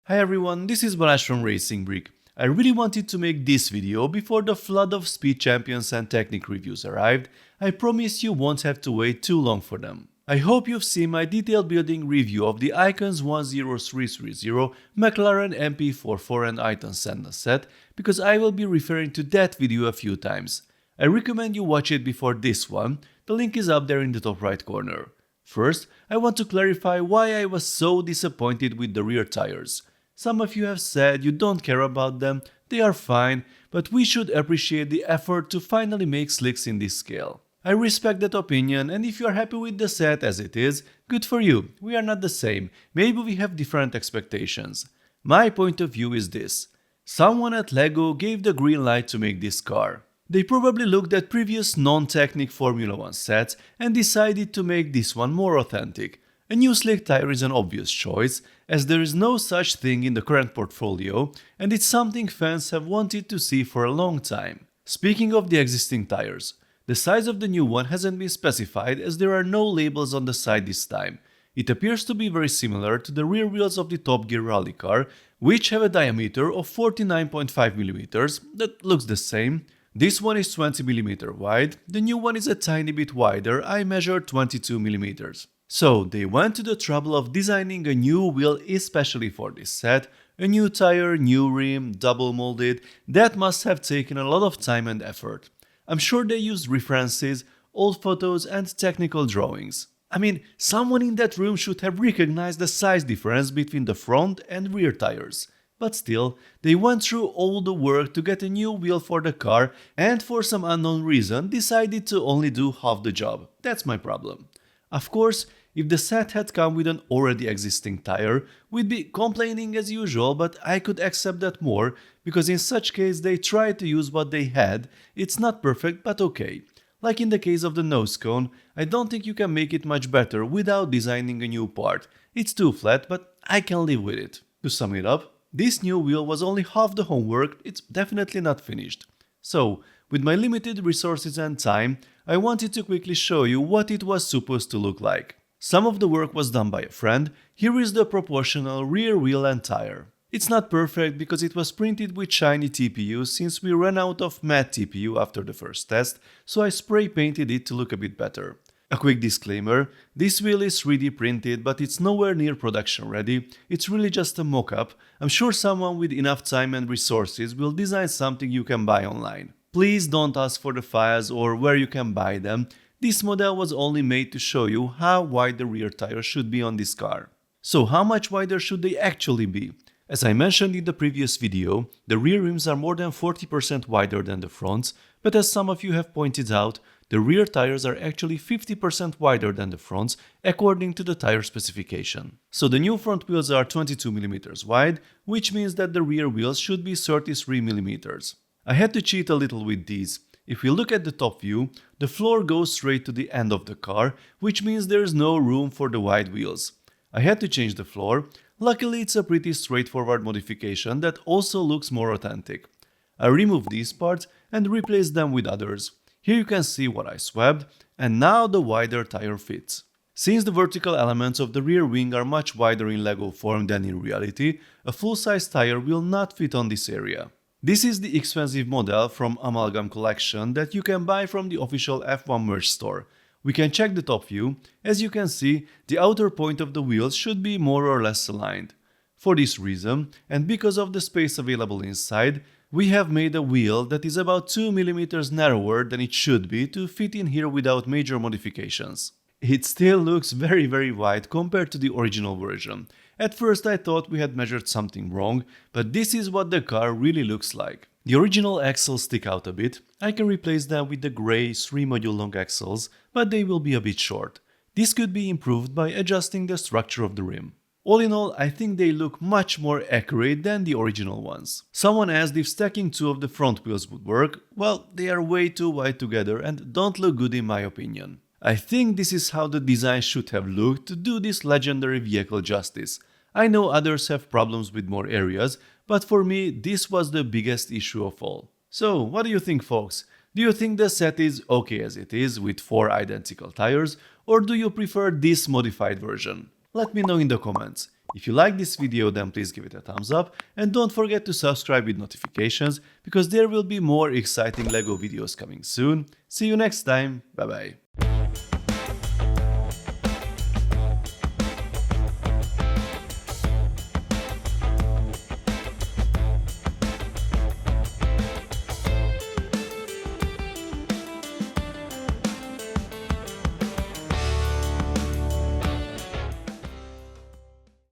Hi everyone, this is Balazs from RacingBrick. I really wanted to make this video before the flood of speed champions and technique reviews arrived. I promise you won't have to wait too long for them. I hope you've seen my detailed building review of the Icons 10330, McLaren MP4 and Ayrton Senna set, because I will be referring to that video a few times. I recommend you watch it before this one, the link is up there in the top right corner. First, I want to clarify why I was so disappointed with the rear tires. Some of you have said you don't care about them, they are fine, but we should appreciate the effort to finally make slicks in this scale. I respect that opinion, and if you are happy with the set as it is, good for you, we are not the same, maybe we have different expectations. My point of view is this: someone at LEGO gave the green light to make this car. They probably looked at previous non-technic Formula 1 sets and decided to make this one more authentic. A new slick tire is an obvious choice, as there is no such thing in the current portfolio, and it's something fans have wanted to see for a long time. Speaking of the existing tires, the size of the new one hasn't been specified as there are no labels on the side this time. It appears to be very similar to the rear wheels of the Top Gear rally car, which have a diameter of 49.5mm that looks the same. This one is 20mm wide, the new one is a tiny bit wider, I measured 22mm. So they went to the trouble of designing a new wheel especially for this set, a new tire, new rim, double molded. That must have taken a lot of time and effort. I'm sure they used references, old photos and technical drawings. I mean, someone in that room should have recognized the size difference between the front and rear tires. But still, they went through all the work to get a new wheel for the car and for some unknown reason decided to only do half the job. That's my problem. Of course, if the set had come with an already existing tire, we'd be complaining as usual, but I could accept that more, because in such case they tried to use what they had. It's not perfect, but okay. Like in the case of the nose cone, I don't think you can make it much better without designing a new part. It's too flat, but I can live with it. To sum it up, this new wheel was only half the homework, it's definitely not finished. So, with my limited resources and time, I wanted to quickly show you what it was supposed to look like. Some of the work was done by a friend. Here is the proportional rear wheel and tire. It's not perfect because it was printed with shiny TPU since we ran out of matte TPU after the first test, so I spray painted it to look a bit better. A quick disclaimer, this wheel is 3D printed but it's nowhere near production ready, it's really just a mock-up. I'm sure someone with enough time and resources will design something you can buy online. Please don't ask for the files or where you can buy them. This model was only made to show you how wide the rear tires should be on this car. So how much wider should they actually be? As I mentioned in the previous video, the rear rims are more than 40% wider than the fronts, but as some of you have pointed out, the rear tires are actually 50% wider than the fronts according to the tire specification. So the new front wheels are 22mm wide, which means that the rear wheels should be 33mm. I had to cheat a little with these. If we look at the top view, the floor goes straight to the end of the car, which means there is no room for the wide wheels. I had to change the floor. Luckily, it's a pretty straightforward modification that also looks more authentic. I removed these parts and replaced them with others. Here you can see what I swapped, and now the wider tire fits. Since the vertical elements of the rear wing are much wider in LEGO form than in reality, a full-size tire will not fit on this area. This is the expensive model from Amalgam Collection that you can buy from the official F1 merch store. We can check the top view. As you can see, the outer point of the wheels should be more or less aligned. For this reason, and because of the space available inside, we have made a wheel that is about 2mm narrower than it should be to fit in here without major modifications. It still looks very wide compared to the original version. At first I thought we had measured something wrong, but this is what the car really looks like. The original axles stick out a bit. I can replace them with the grey 3-module long axles, but they will be a bit short. This could be improved by adjusting the structure of the rim. All in all, I think they look much more accurate than the original ones. Someone asked if stacking two of the front wheels would work. Well, they are way too wide together and don't look good in my opinion. I think this is how the design should have looked to do this legendary vehicle justice. I know others have problems with more areas, but for me this was the biggest issue of all. So, what do you think, folks? Do you think the set is okay as it is with 4 identical tires, or do you prefer this modified version? Let me know in the comments. If you like this video, then please give it a thumbs up and don't forget to subscribe with notifications because there will be more exciting LEGO videos coming soon. See you next time, bye bye.